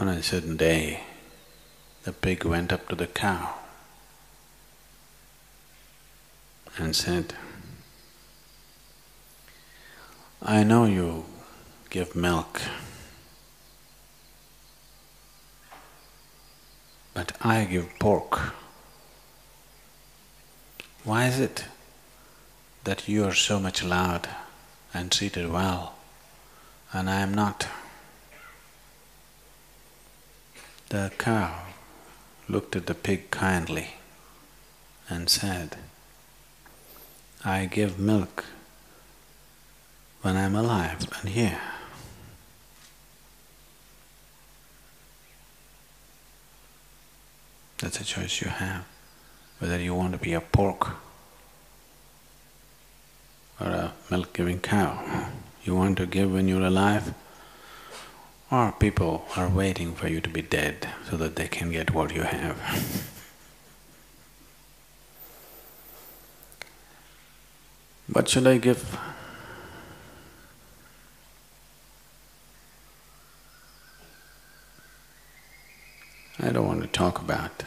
On a certain day, the pig went up to the cow and said, "I know you give milk, but I give pork. Why is it that you are so much loved and treated well, and I am not?" The cow looked at the pig kindly and said, "I give milk when I'm alive and here. That's a choice you have, whether you want to be a pork or a milk-giving cow. You want to give when you're alive, or people are waiting for you to be dead so that they can get what you have." What should I give? I don't want to talk about,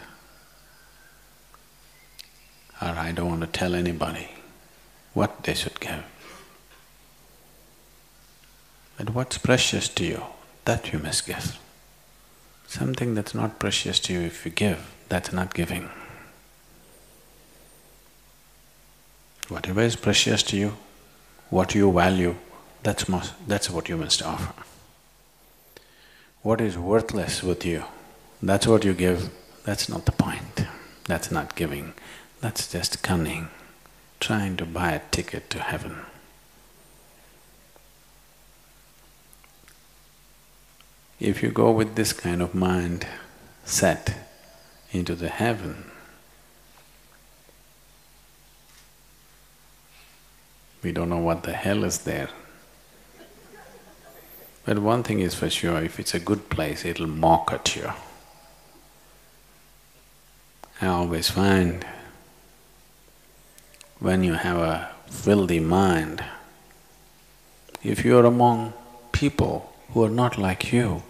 or I don't want to tell anybody what they should give. But what's precious to you, that you must give. Something that's not precious to you, if you give, that's not giving. Whatever is precious to you, what you value, that's what you must offer. What is worthless with you, that's what you give, that's not the point. That's not giving, that's just cunning, trying to buy a ticket to heaven. If you go with this kind of mind set into the heaven, we don't know what the hell is there. But one thing is for sure, if it's a good place, it'll mock at you. I always find when you have a filthy mind, if you're among people who are not like you,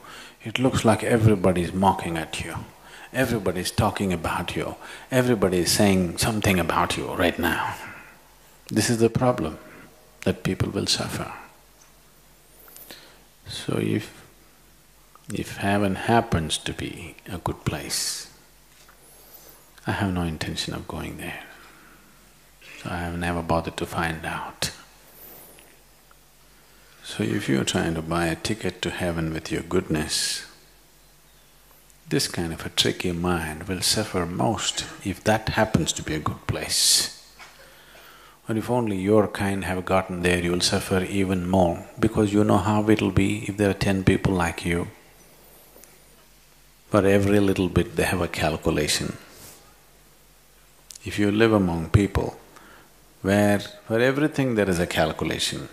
it looks like everybody's mocking at you, everybody's talking about you, everybody's saying something about you right now. This is the problem, that people will suffer. So if heaven happens to be a good place, I have no intention of going there. So I have never bothered to find out. So if you're trying to buy a ticket to heaven with your goodness, this kind of a tricky mind will suffer most if that happens to be a good place. Or if only your kind have gotten there, you'll suffer even more, because you know how it'll be if there are 10 people like you. For every little bit they have a calculation. If you live among people where for everything there is a calculation,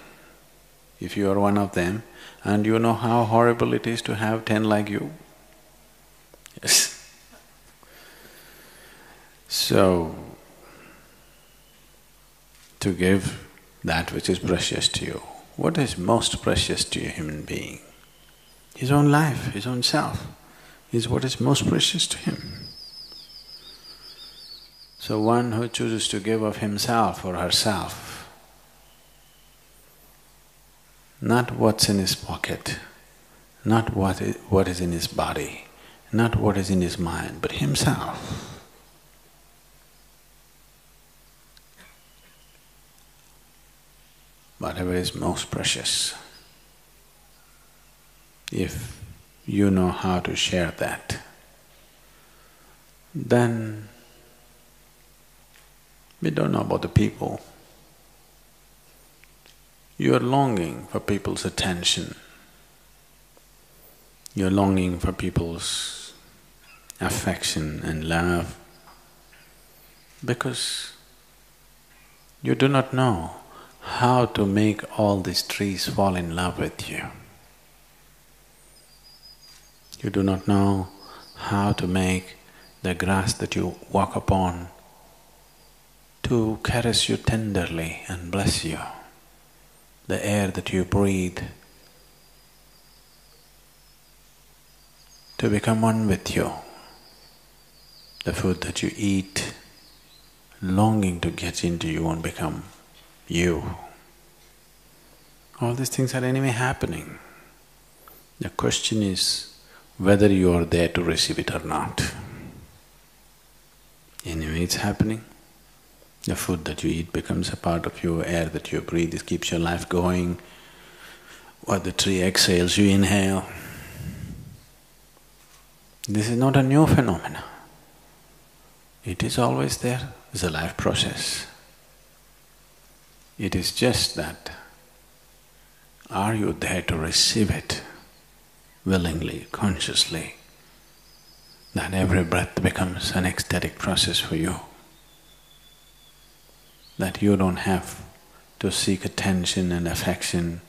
if you are one of them, and you know how horrible it is to have 10 like you, yes. So, to give that which is precious to you. What is most precious to a human being? His own life, his own self is what is most precious to him. So one who chooses to give of himself or herself, not what's in his pocket, not what is in his body, not what is in his mind, but himself. Whatever is most precious, if you know how to share that, then we don't know about the people. You are longing for people's attention, you're longing for people's affection and love, because you do not know how to make all these trees fall in love with you. You do not know how to make the grass that you walk upon to caress you tenderly and bless you, the air that you breathe to become one with you. The food that you eat, longing to get into you and become you. All these things are anyway happening. The question is whether you are there to receive it or not. Anyway, it's happening. The food that you eat becomes a part of you, air that you breathe, it keeps your life going. What the tree exhales, you inhale. This is not a new phenomenon. It is always there, it's a life process. It is just that, are you there to receive it willingly, consciously, that every breath becomes an ecstatic process for you? That you don't have to seek attention and affection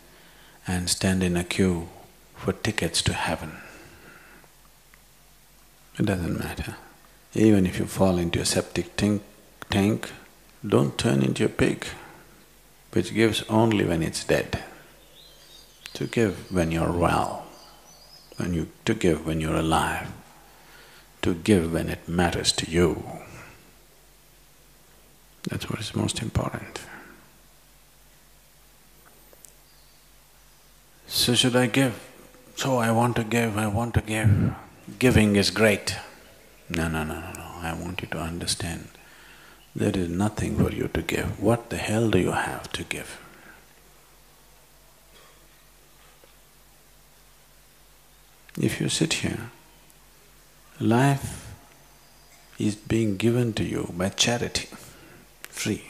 and stand in a queue for tickets to heaven. It doesn't matter. Even if you fall into a septic tank, don't turn into a pig, which gives only when it's dead. To give when you're well, to give when you're alive, to give when it matters to you. That's what is most important. So should I give? So I want to give, I want to give. Giving is great. No. I want you to understand, there is nothing for you to give. What the hell do you have to give? If you sit here, life is being given to you by charity, free.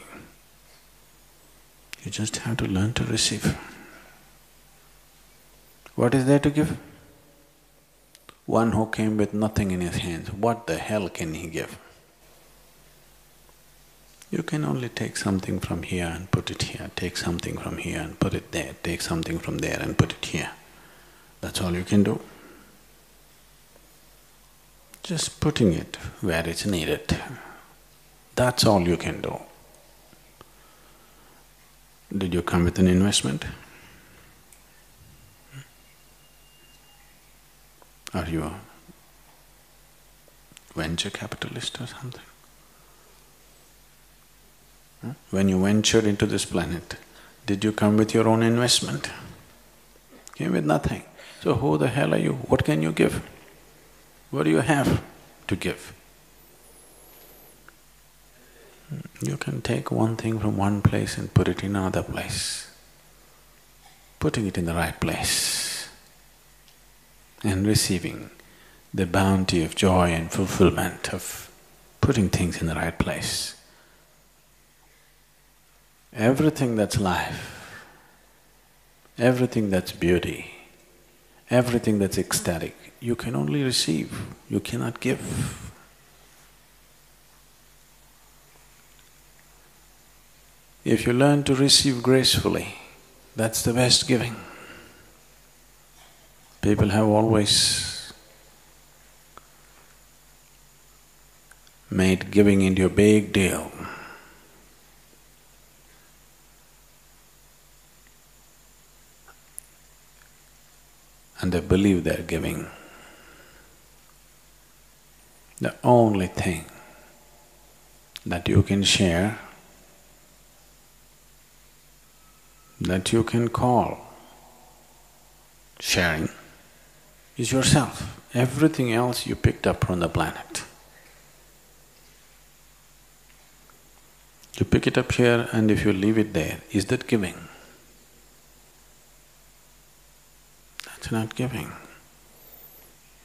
You just have to learn to receive. What is there to give? One who came with nothing in his hands, what the hell can he give? You can only take something from here and put it here, take something from here and put it there, take something from there and put it here. That's all you can do. Just putting it where it's needed. That's all you can do. Did you come with an investment? Are you a venture capitalist or something? When you ventured into this planet, did you come with your own investment? Came with nothing. So who the hell are you? What can you give? What do you have to give? You can take one thing from one place and put it in another place. Putting it in the right place and receiving the bounty of joy and fulfillment of putting things in the right place. Everything that's life, everything that's beauty, everything that's ecstatic, you can only receive, you cannot give. If you learn to receive gracefully, that's the best giving. People have always made giving into a big deal. And they believe they're giving. The only thing that you can share, that you can call sharing, is yourself. Everything else you picked up from the planet. You pick it up here and if you leave it there, is that giving? That's not giving.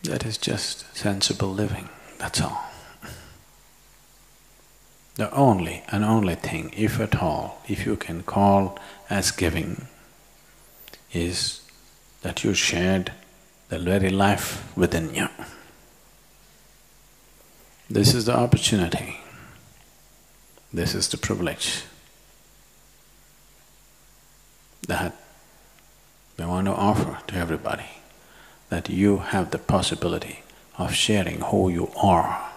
That is just sensible living, that's all. The only and only thing, if at all, if you can call as giving, is that you shared the very life within you. This is the opportunity. This is the privilege that we want to offer to everybody, that you have the possibility of sharing who you are.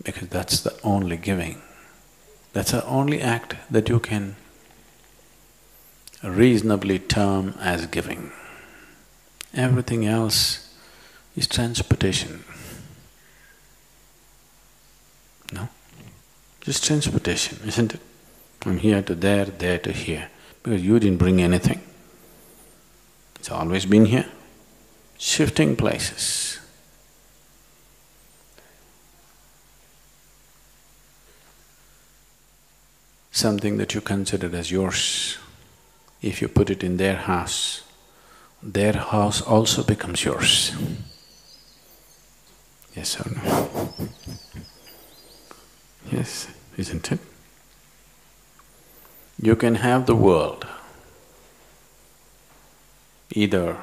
Because that's the only giving. That's the only act that you can reasonably term as giving. Everything else is transportation. No? Just transportation, isn't it? From here to there, there to here, because you didn't bring anything. It's always been here, shifting places. Something that you considered as yours, if you put it in their house also becomes yours. Yes or no? Yes, isn't it? You can have the world. Either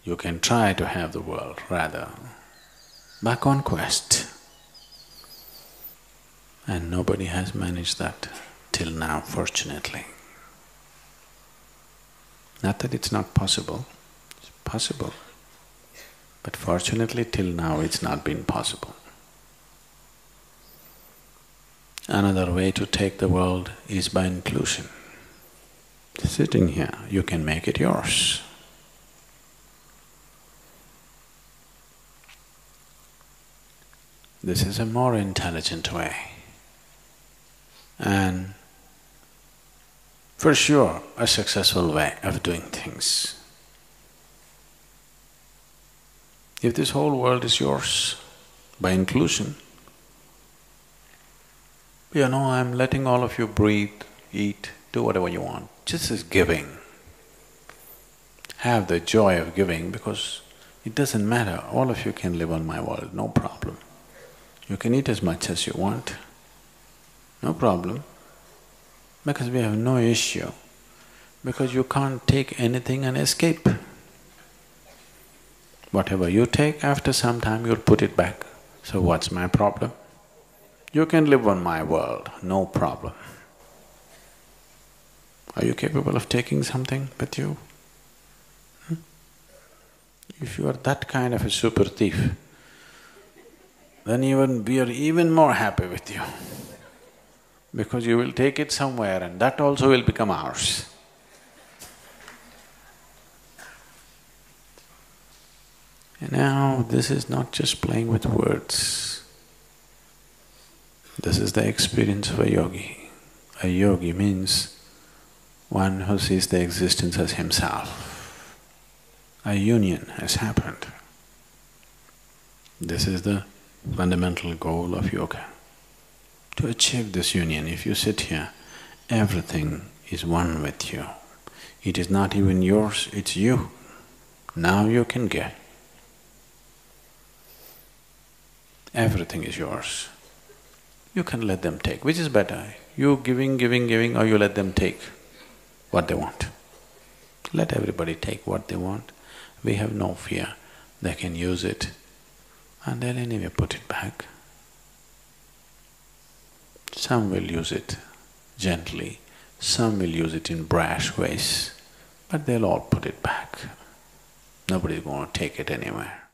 you can try to have the world, rather, by conquest. And nobody has managed that till now, fortunately. Not that it's not possible, it's possible. But fortunately, till now it's not been possible. Another way to take the world is by inclusion. Sitting here, you can make it yours. This is a more intelligent way. And for sure, a successful way of doing things. If this whole world is yours, by inclusion, I'm letting all of you breathe, eat, do whatever you want. Just as giving. Have the joy of giving, because it doesn't matter, all of you can live on my world, no problem. You can eat as much as you want, no problem, because we have no issue, because you can't take anything and escape. Whatever you take, after some time you'll put it back. So what's my problem? You can live on my world, no problem. Are you capable of taking something with you? If you are that kind of a super thief, then we are even more happy with you, because you will take it somewhere and that also will become ours. And now, this is not just playing with words. This is the experience of a yogi. A yogi means one who sees the existence as himself. A union has happened. This is the fundamental goal of yoga. To achieve this union, if you sit here, everything is one with you. It is not even yours, it's you. Now you can get. Everything is yours. You can let them take. Which is better? You giving, or you let them take what they want? Let everybody take what they want. We have no fear. They can use it and they'll anyway put it back. Some will use it gently, some will use it in brash ways, but they'll all put it back. Nobody's going to take it anywhere.